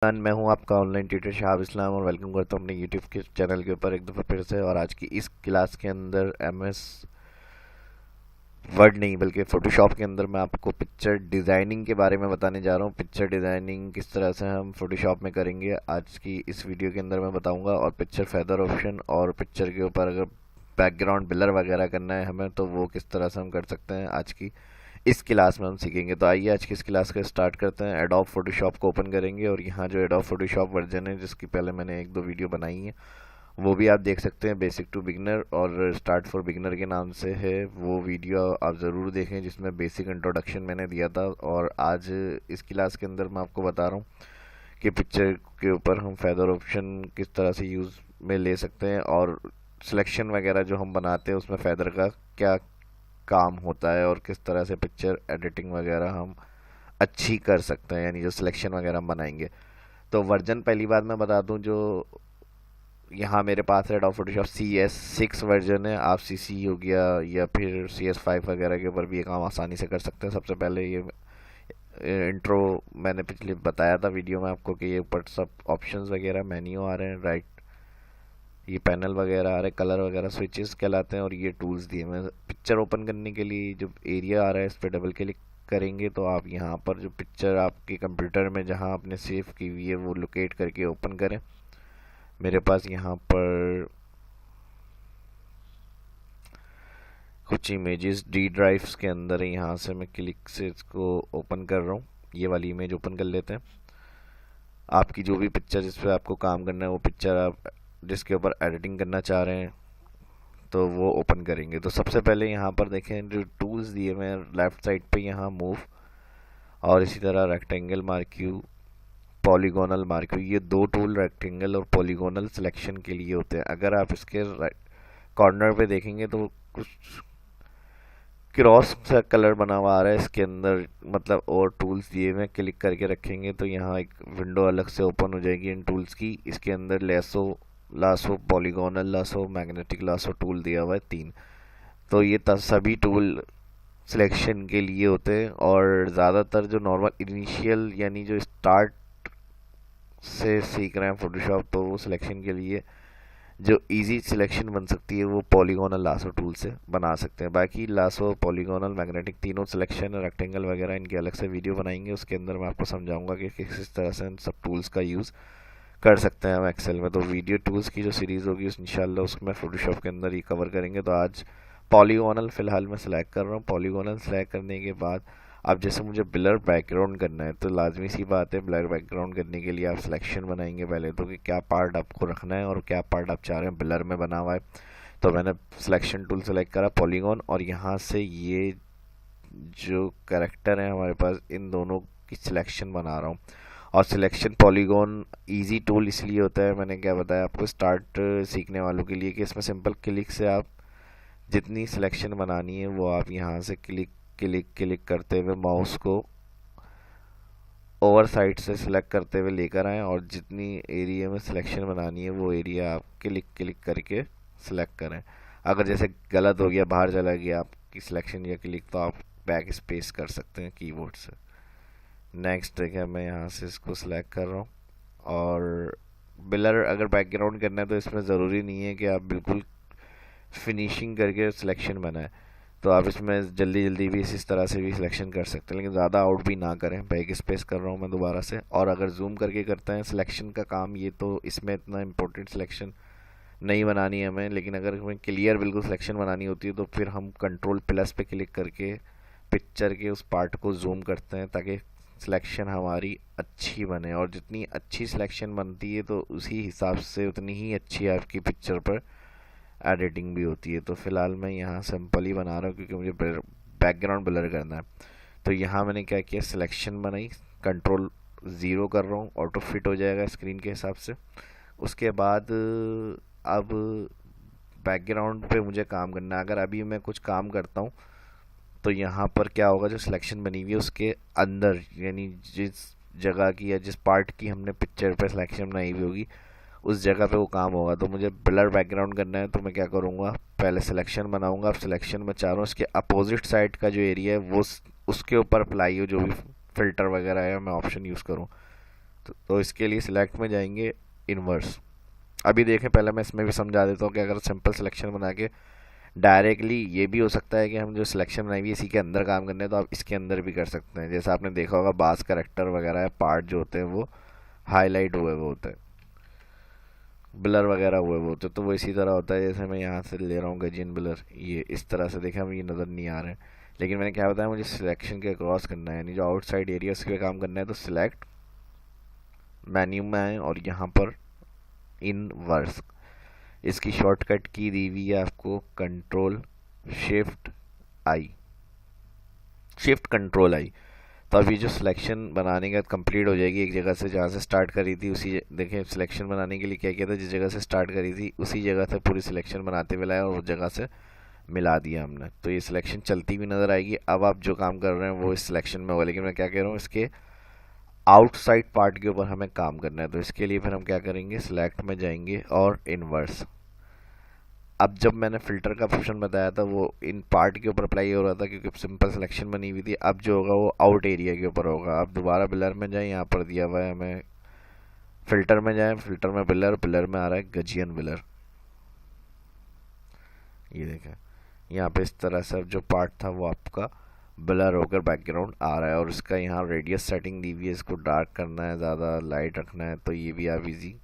मैं हूं आपका ऑनलाइन ट्यूटर शाहब इस्लाम और वेलकम करता हूं अपने यूट्यूब के चैनल के ऊपर एक दफ़ा फिर से। और आज की इस क्लास के अंदर एमएस वर्ड नहीं बल्कि फ़ोटोशॉप के अंदर मैं आपको पिक्चर डिज़ाइनिंग के बारे में बताने जा रहा हूं। पिक्चर डिज़ाइनिंग किस तरह से हम फ़ोटोशॉप में करेंगे आज की इस वीडियो के अंदर मैं बताऊंगा। और पिक्चर फेदर ऑप्शन और पिक्चर के ऊपर अगर बैकग्राउंड ब्लर वगैरह करना है हमें तो वो किस तरह से हम कर सकते हैं आज की इस क्लास में हम सीखेंगे। तो आइए आज की इस क्लास का स्टार्ट करते हैं। एडोब फोटोशॉप को ओपन करेंगे और यहाँ जो एडोब फोटोशॉप वर्जन है जिसकी पहले मैंने एक दो वीडियो बनाई है वो भी आप देख सकते हैं। बेसिक टू बिगनर और स्टार्ट फॉर बिगनर के नाम से है वो वीडियो, आप ज़रूर देखें जिसमें बेसिक इंट्रोडक्शन मैंने दिया था। और आज इस क्लास के अंदर मैं आपको बता रहा हूँ कि पिक्चर के ऊपर हम फेदर ऑप्शन किस तरह से यूज़ में ले सकते हैं और सिलेक्शन वगैरह जो हम बनाते हैं उसमें फेदर का क्या काम होता है और किस तरह से पिक्चर एडिटिंग वगैरह हम अच्छी कर सकते हैं, यानी जो सिलेक्शन वगैरह हम बनाएंगे। तो वर्जन पहली बात मैं बता दूं, जो यहाँ मेरे पास है एडोब फोटोशॉप CS6 वर्जन है। आप CC हो गया या फिर CS5 वगैरह के ऊपर भी ये काम आसानी से कर सकते हैं। सबसे पहले ये इंट्रो मैंने पिछले बताया था वीडियो में आपको कि ये ऊपर सब ऑप्शंस वगैरह मेन्यू आ रहे हैं, राइट, ये पैनल वगैरह आ रहे हैं, कलर वगैरह स्विचेस कहलाते हैं और ये टूल्स दिए मैं पिक्चर ओपन करने के लिए जो एरिया आ रहा है इस पर डबल क्लिक करेंगे तो आप यहाँ पर जो पिक्चर आपके कंप्यूटर में जहाँ आपने सेव की हुई है वो लोकेट करके ओपन करें। मेरे पास यहाँ पर कुछ इमेजेस डी ड्राइव्स के अंदर है, यहाँ से मैं क्लिक से इसको ओपन कर रहा हूँ। ये वाली इमेज ओपन कर लेते हैं। आपकी जो भी पिक्चर जिस पर आपको काम करना है वो पिक्चर आप जिसके ऊपर एडिटिंग करना चाह रहे हैं तो वो ओपन करेंगे। तो सबसे पहले यहाँ पर देखें जो टूल्स दिए हुए हैं लेफ्ट साइड पे, यहाँ मूव और इसी तरह रेक्टेंगल मार्क्यू, पॉलीगोनल मार्क्यू, ये दो टूल रेक्टेंगल और पॉलीगोनल सिलेक्शन के लिए होते हैं। अगर आप इसके कॉर्नर पे देखेंगे तो कुछ क्रॉस सा कलर बना हुआ आ रहा है इसके अंदर, मतलब और टूल्स दिए हुए, क्लिक करके रखेंगे तो यहाँ एक विंडो अलग से ओपन हो जाएगी इन टूल्स की। इसके अंदर lasso, lasso, polygonal lasso, magnetic lasso tool दिया हुआ है 3। तो ये सभी टूल सिलेक्शन के लिए होते हैं और ज़्यादातर जो नॉर्मल इनिशियल यानी जो स्टार्ट से सीख रहे हैं फोटोशॉप तो वो सिलेक्शन के लिए जो इजी सिलेक्शन बन सकती है वो पॉलीगोनल लासो टूल से बना सकते हैं। बाकी लासो, पॉलीगोनल, मैग्नेटिक तीनों सिलेक्शन, रेक्टेंगल वगैरह इनके अलग से वीडियो बनाएंगे, उसके अंदर मैं आपको समझाऊंगा कि किस तरह से इन सब टूल्स का यूज़ कर सकते हैं हम एक्सेल में। तो वीडियो टूल्स की जो सीरीज़ होगी इंशाल्लाह उसमें फोटोशॉप के अंदर ही कवर करेंगे। तो आज पॉलीगोनल फ़िलहाल मैं सिलेक्ट कर रहा हूँ। पॉलीगोनल सेलेक्ट करने के बाद अब जैसे मुझे ब्लर बैकग्राउंड करना है तो लाजमी सी बात है ब्लर बैकग्राउंड करने के लिए आप सिलेक्शन बनाएंगे पहले तो कि क्या पार्ट आपको रखना है और क्या पार्ट आप चाह रहे हैं ब्लर में बना हुआ है। तो मैंने सिलेक्शन टूल सेलेक्ट करा पॉलीगॉन और यहाँ से ये जो कैरेक्टर है हमारे पास इन दोनों की सिलेक्शन बना रहा हूँ। और सिलेक्शन पॉलीगॉन इजी टूल इसलिए होता है, मैंने क्या बताया आपको स्टार्ट सीखने वालों के लिए, कि इसमें सिंपल क्लिक से आप जितनी सिलेक्शन बनानी है वो आप यहाँ से क्लिक क्लिक क्लिक करते हुए माउस को ओवर साइड से सिलेक्ट करते हुए लेकर आएँ और जितनी एरिया में सिलेक्शन बनानी है वो एरिया आप क्लिक क्लिक करके सिलेक्ट करें। अगर जैसे गलत हो गया, बाहर चला गया आपकी सिलेक्शन या क्लिक, तो आप बैक स्पेस कर सकते हैं कीबोर्ड से। नेक्स्ट देखिए मैं यहाँ से इसको सिलेक्ट कर रहा हूँ। और ब्लर अगर बैकग्राउंड करना है तो इसमें ज़रूरी नहीं है कि आप बिल्कुल फिनिशिंग करके सिलेक्शन बनाएं, तो आप इसमें जल्दी जल्दी भी इस तरह से भी सिलेक्शन कर सकते हैं, लेकिन ज़्यादा आउट भी ना करें। बैक स्पेस कर रहा हूँ मैं दोबारा से। और अगर जूम करके करते हैं सिलेक्शन का काम ये तो इसमें इतना इम्पोर्टेंट सिलेक्शन नहीं बनानी है हमें, लेकिन अगर हमें क्लियर बिल्कुल सिलेक्शन बनानी होती है तो फिर हम कंट्रोल प्लस पे क्लिक करके पिक्चर के उस पार्ट को जूम करते हैं ताकि सिलेक्शन हमारी अच्छी बने। और जितनी अच्छी सिलेक्शन बनती है तो उसी हिसाब से उतनी ही अच्छी आपकी पिक्चर पर एडिटिंग भी होती है। तो फिलहाल मैं यहाँ सिंपल ही बना रहा हूँ क्योंकि मुझे बैकग्राउंड ब्लर करना है। तो यहाँ मैंने क्या किया, सिलेक्शन बनाई, कंट्रोल 0 कर रहा हूँ, ऑटो फिट हो जाएगा स्क्रीन के हिसाब से। उसके बाद अब बैकग्राउंड पे मुझे काम करना है। अगर अभी मैं कुछ काम करता हूँ तो यहाँ पर क्या होगा, जो सिलेक्शन बनी हुई है उसके अंदर यानी जिस जगह की या जिस पार्ट की हमने पिक्चर पर सिलेक्शन बनाई हुई होगी उस जगह पे वो काम होगा। तो मुझे ब्लर बैकग्राउंड करना है तो मैं क्या करूँगा, पहले सिलेक्शन बनाऊँगा। अब सिलेक्शन में चाह रहा हूँ इसके अपोजिट साइड का जो एरिया है वो उसके ऊपर अप्लाई हो, जो भी फिल्टर वगैरह है मैं ऑप्शन यूज़ करूँ। तो इसके लिए सिलेक्ट में जाएंगे इन्वर्स। अभी देखें, पहले मैं इसमें भी समझा देता हूँ कि अगर सिंपल सिलेक्शन बना के डायरेक्टली, ये भी हो सकता है कि हम जो सिलेक्शन बनाई हुई है इसी के अंदर काम करने हैं, तो आप इसके अंदर भी कर सकते हैं। जैसे आपने देखा होगा बास करेक्टर वगैरह पार्ट जो होते हैं वो हाईलाइट हुए हुए होते हैं, ब्लर वगैरह हुए हुए होते हैं, तो वो इसी तरह होता है। जैसे मैं यहाँ से ले रहा हूँ गजियन ब्लर, ये इस तरह से देखें हमें ये नज़र नहीं आ रहे हैं, लेकिन मैंने क्या बताया, मुझे सिलेक्शन के क्रॉस करना है, यानी जो आउटसाइड एरिया उसके काम करना है। तो सिलेक्ट, मेन्यू में आए और यहाँ पर इनवर्स, इसकी शॉर्टकट की दी हुई है आपको control shift I, shift control I. तो अभी जो सिलेक्शन बनाने के बाद कंप्लीट हो जाएगी एक जगह से, जहाँ से स्टार्ट करी थी उसी, देखें सिलेक्शन बनाने के लिए क्या किया था, जिस जगह से स्टार्ट करी थी उसी जगह से पूरी सिलेक्शन बनाते हुए लाया और उस जगह से मिला दिया हमने। तो ये सिलेक्शन चलती हुई नज़र आएगी। अब आप जो काम कर रहे हैं वो इस सिलेक्शन में होगा, लेकिन मैं क्या कह रहा हूँ, इसके आउटसाइड पार्ट के ऊपर हमें काम करना है। तो इसके लिए फिर हम क्या करेंगे, सिलेक्ट में जाएंगे और इनवर्स। अब जब मैंने फ़िल्टर का ऑप्शन बताया था वो इन पार्ट के ऊपर अप्लाई हो रहा था क्योंकि सिंपल सिलेक्शन बनी हुई थी। अब जो होगा वो आउट एरिया के ऊपर होगा। अब दोबारा ब्लर में जाएं, यहाँ पर दिया हुआ है हमें, फ़िल्टर में जाएं, फ़िल्टर में ब्लर, ब्लर में आ रहा है गजियन ब्लर। ये देखें यहाँ पे इस तरह से अब जो पार्ट था वो आपका ब्लर होकर बैकग्राउंड आ रहा है। और इसका यहाँ रेडियस सेटिंग दी हुई है, इसको डार्क करना है, ज़्यादा लाइट रखना है तो ये भी आप इजी,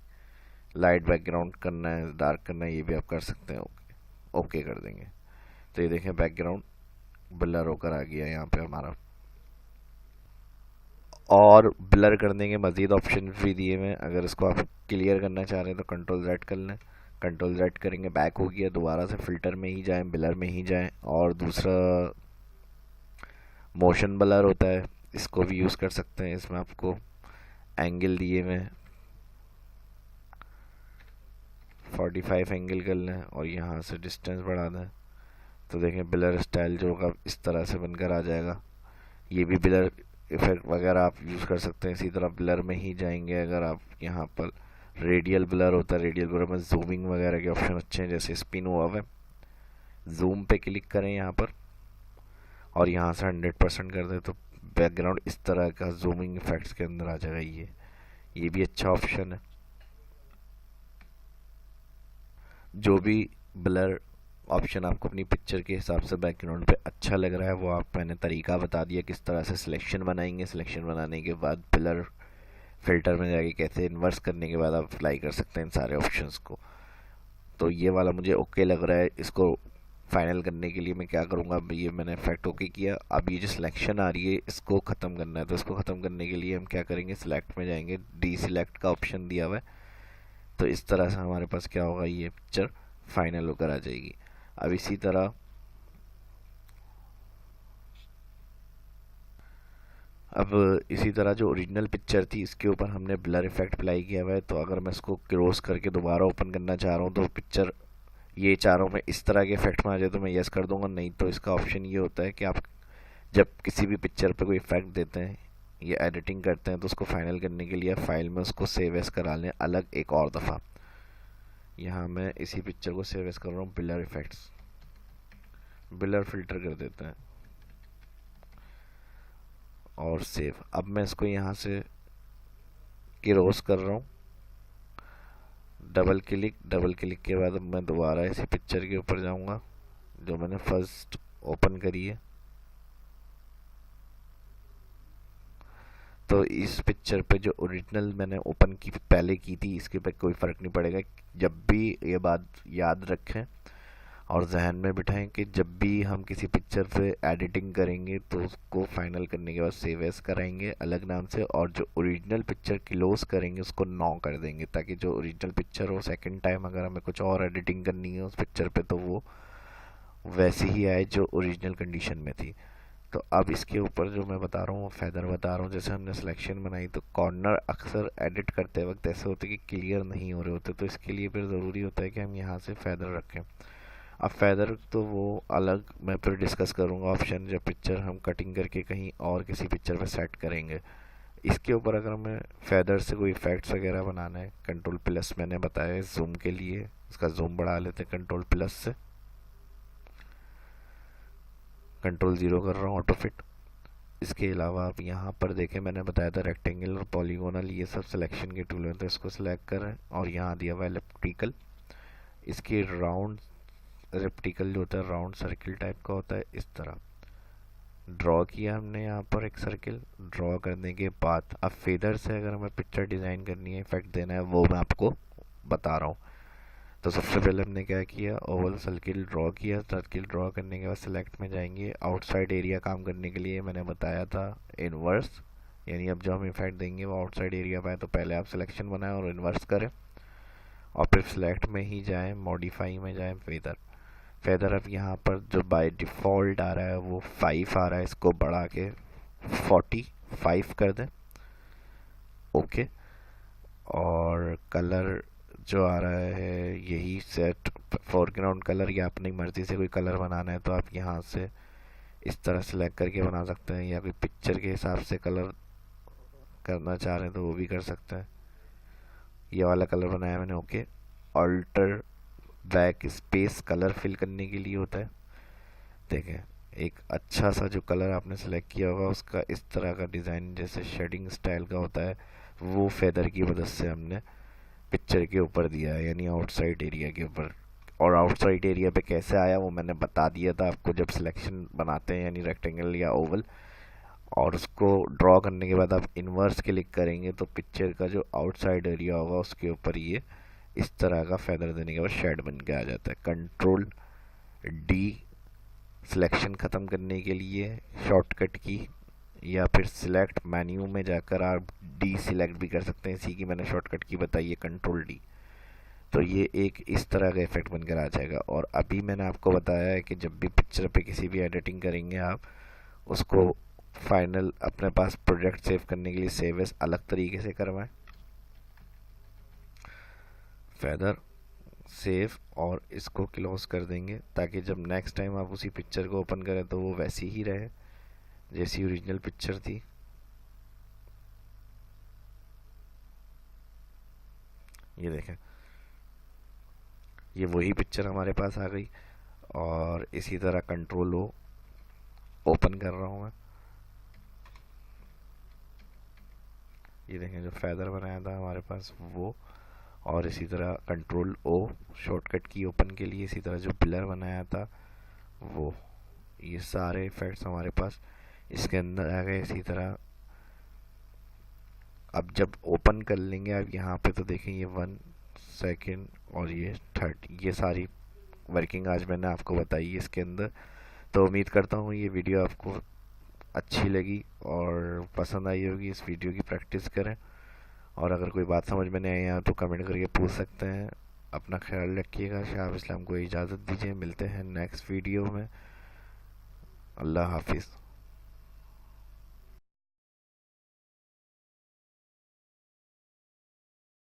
लाइट बैकग्राउंड करना है, डार्क करना है, ये भी आप कर सकते हैं। ओके ओके कर देंगे तो ये देखें बैकग्राउंड ब्लर होकर आ गया यहाँ पे हमारा। और ब्लर करने के मज़ीद ऑप्शन भी दिए हुए हैं, अगर इसको आप क्लियर करना चाह रहे हैं तो कंट्रोल जेड कर लें, कंट्रोल जेड करेंगे बैक हो गया, दोबारा से फ़िल्टर में ही जाएं, ब्लर में ही जाएं। और दूसरा मोशन ब्लर होता है, इसको भी यूज़ कर सकते हैं। इसमें आपको एंगल दिए हुए हैं, 45 एंगल कर लें और यहाँ से डिस्टेंस बढ़ा दें, तो देखें ब्लर स्टाइल जो होगा इस तरह से बनकर आ जाएगा। ये भी ब्लर इफेक्ट वगैरह आप यूज़ कर सकते हैं। इसी तरह ब्लर में ही जाएंगे, अगर आप यहाँ पर रेडियल ब्लर होता है, रेडियल ब्लर में जूमिंग वगैरह के ऑप्शन अच्छे हैं, जैसे स्पिन हुआ है, जूम पे क्लिक करें यहाँ पर और यहाँ से 100% कर दें तो बैकग्राउंड इस तरह का जूमिंग इफेक्ट्स के अंदर आ जाएगा। ये भी अच्छा ऑप्शन है। जो भी ब्लर ऑप्शन आपको अपनी पिक्चर के हिसाब से बैकग्राउंड पे अच्छा लग रहा है वो आप, मैंने तरीका बता दिया किस तरह से सिलेक्शन बनाएंगे। सिलेक्शन बनाने के बाद ब्लर फिल्टर में जाके कैसे इन्वर्स करने के बाद आप अप्लाई कर सकते हैं इन सारे ऑप्शंस को। तो ये वाला मुझे ओके लग रहा है। इसको फाइनल करने के लिए मैं क्या करूँगा, ये मैंने इफेक्ट ओके किया। अब ये जो सिलेक्शन आ रही है इसको ख़त्म करना है, तो इसको ख़त्म करने के लिए हम क्या करेंगे, सिलेक्ट में जाएंगे, डी सिलेक्ट का ऑप्शन दिया हुआ है। तो इस तरह से हमारे पास क्या होगा, ये पिक्चर फाइनल होकर आ जाएगी। अब इसी तरह जो ओरिजिनल पिक्चर थी इसके ऊपर हमने ब्लर इफेक्ट अप्लाई किया हुआ है। तो अगर मैं इसको क्रॉस करके दोबारा ओपन करना चाह रहा हूँ तो पिक्चर ये चाह रहा हूँ मैं इस तरह के इफेक्ट में आ जाए तो मैं यस कर दूंगा। नहीं तो इसका ऑप्शन ये होता है कि आप जब किसी भी पिक्चर पे कोई इफेक्ट देते हैं या एडिटिंग करते हैं तो उसको फाइनल करने के लिए फाइल में उसको सेव एस करा लें अलग एक और दफ़ा। यहाँ मैं इसी पिक्चर को सेव एस कर रहा हूँ, ब्लर इफेक्ट्स, ब्लर फिल्टर कर देते हैं और सेव। अब मैं इसको यहाँ से क्रॉस कर रहा हूँ, डबल क्लिक के बाद अब मैं दोबारा इसी पिक्चर के ऊपर जाऊँगा जो मैंने फर्स्ट ओपन करी है। तो इस पिक्चर पे जो ओरिजिनल मैंने ओपन की पहले की थी इसके पे कोई फ़र्क नहीं पड़ेगा। जब भी ये बात याद रखें और जहन में बिठाएं कि जब भी हम किसी पिक्चर पे एडिटिंग करेंगे तो उसको फाइनल करने के बाद सेव एस कराएंगे अलग नाम से, और जो ओरिजिनल पिक्चर क्लोज करेंगे उसको नो कर देंगे, ताकि जो ओरिजिनल पिक्चर हो सेकंड टाइम अगर हमें कुछ और एडिटिंग करनी है उस पिक्चर पे तो वो वैसे ही आए जो ओरिजिनल कंडीशन में थी। तो अब इसके ऊपर जो मैं बता रहा हूँ फेदर बता रहा हूँ। जैसे हमने सिलेक्शन बनाई तो कॉर्नर अक्सर एडिट करते वक्त ऐसे होते कि क्लियर नहीं हो रहे होते, तो इसके लिए फिर ज़रूरी होता है कि हम यहाँ से फेदर रखें। अब फेदर तो वो अलग मैं फिर डिस्कस करूँगा ऑप्शन जब पिक्चर हम कटिंग करके कहीं और किसी पिक्चर पर सेट करेंगे। इसके ऊपर अगर हमें फेदर से कोई इफेक्ट्स वगैरह बनाना है, कंट्रोल प्लस मैंने बताया जूम के लिए, इसका जूम बढ़ा लेते हैं कंट्रोल प्लस से, कंट्रोल 0 कर रहा हूँ ऑटो फिट। इसके अलावा आप यहाँ पर देखें, मैंने बताया था रेक्टेंगल और पॉलीगोनल ये सब सिलेक्शन के टूल हैं, तो इसको सिलेक्ट करें और यहाँ दिया हुआ है एलिप्टिकल। इसके राउंड एलिप्टिकल जो होता है राउंड सर्किल टाइप का होता है, इस तरह ड्रॉ किया हमने यहाँ पर एक सर्किल। ड्रॉ करने के बाद अब फेदर से अगर हमें पिक्चर डिज़ाइन करनी है, इफेक्ट देना है, वो मैं आपको बता रहा हूँ। तो सबसे पहले हमने क्या किया, ओवल सर्किल ड्रॉ किया। सर्किल ड्रॉ करने के बाद सिलेक्ट में जाएंगे। आउटसाइड एरिया काम करने के लिए मैंने बताया था इन्वर्स, यानी अब जो हम इफेक्ट देंगे वो आउटसाइड एरिया पाए, तो पहले आप सिलेक्शन बनाएं और इन्वर्स करें और फिर सिलेक्ट में ही जाएं, मॉडिफाई में जाएं, फेदर। फेदर अब यहाँ पर जो बाय डिफ़ॉल्ट आ रहा है वो 5 आ रहा है, इसको बढ़ा के 45 कर दें। ओके। और कलर जो आ रहा है यही सेट फोरग्राउंड कलर, या अपनी मर्ज़ी से कोई कलर बनाना है तो आप यहाँ से इस तरह सेलेक्ट करके बना सकते हैं, या कोई पिक्चर के हिसाब से कलर करना चाह रहे हैं तो वो भी कर सकते हैं। ये वाला कलर बनाया मैंने। Okay. Alter back space colour fill करने के लिए होता है। देखें, एक अच्छा सा जो कलर आपने सेलेक्ट किया होगा उसका इस तरह का डिज़ाइन जैसे शेडिंग स्टाइल का होता है, वो फेदर की मदद से हमने पिक्चर के ऊपर दिया है, यानी आउटसाइड एरिया के ऊपर। और आउटसाइड एरिया पे कैसे आया वो मैंने बता दिया था आपको जब सिलेक्शन बनाते हैं, यानी रेक्टेंगल या ओवल। और उसको ड्रॉ करने के बाद आप इन्वर्स क्लिक करेंगे तो पिक्चर का जो आउटसाइड एरिया होगा उसके ऊपर ये इस तरह का फेदर देने के बाद शेड बन के आ जाता है। कंट्रोल डी सिलेक्शन ख़त्म करने के लिए शॉर्टकट की, या फिर सिलेक्ट मेन्यू में जाकर आप डी सिलेक्ट भी कर सकते हैं। इसी की मैंने शॉर्टकट की बताई है, कंट्रोल डी। तो ये एक इस तरह का इफेक्ट बनकर आ जाएगा। और अभी मैंने आपको बताया है कि जब भी पिक्चर पे किसी भी एडिटिंग करेंगे आप उसको फाइनल अपने पास प्रोजेक्ट सेव करने के लिए सेव एज अलग तरीके से करवाएं। फेदर सेव और इसको क्लोज कर देंगे ताकि जब नेक्स्ट टाइम आप उसी पिक्चर को ओपन करें तो वो वैसी ही रहे जैसी ओरिजिनल पिक्चर थी। ये देखें, ये वही पिक्चर हमारे पास आ गई। और इसी तरह कंट्रोल ओ ओपन कर रहा हूँ मैं। ये देखें, जो फेदर बनाया था हमारे पास वो, और इसी तरह कंट्रोल ओ शॉर्टकट की ओपन के लिए, इसी तरह जो पिलर बनाया था वो, ये सारे इफेक्ट्स हमारे पास इसके अंदर आ गए। इसी तरह अब जब ओपन कर लेंगे आप यहाँ पे तो देखें ये 1 सेकेंड और ये 30, ये सारी वर्किंग आज मैंने आपको बताई है इसके अंदर। तो उम्मीद करता हूँ ये वीडियो आपको अच्छी लगी और पसंद आई होगी। इस वीडियो की प्रैक्टिस करें और अगर कोई बात समझ में नहीं आई तो कमेंट करके पूछ सकते हैं। अपना ख्याल रखिएगा। शाह इस्लाम को इजाज़त दीजिए, मिलते हैं नेक्स्ट वीडियो में। अल्लाह हाफिज़।